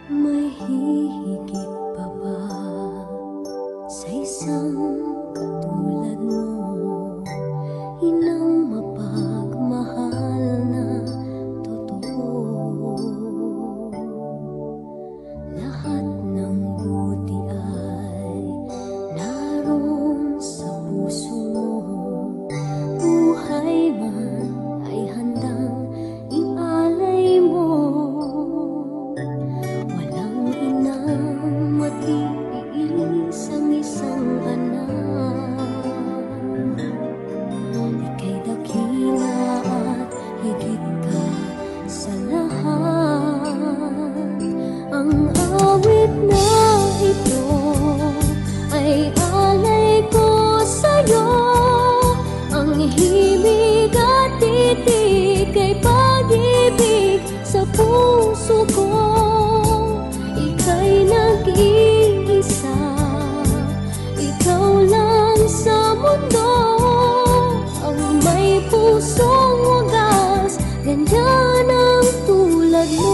May hihigit pa ba sa isang katulad mo? Inang mapagmahal na totoo. Lahat ng buti ay naroon sa puso mo. Buhay man ay handang ialay mo. Walang inang matiis ang isang anak. Ika'y dakila at higit ka sa lahat. Ang awit na ito ay alay ko sa'yo. Ang himig at titig ay pag-ibig sa puso ko. Ika'y nag-iisa, ikaw lang sa mundo. Ang may pusong wagas, ganyan ang tulad mo.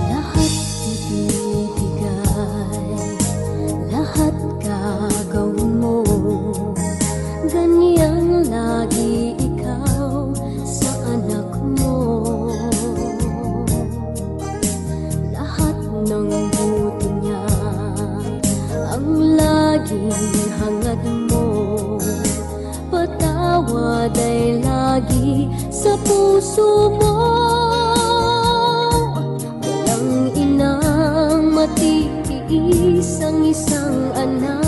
Lahat ibibigay, lahat gagawin mo. Ganyang lagi ikaw sa anak mo. Lahat ng buti niya ang laging hangad mo. Patawad ay lagi sa puso mo. Walang inang matiis ang isang anak.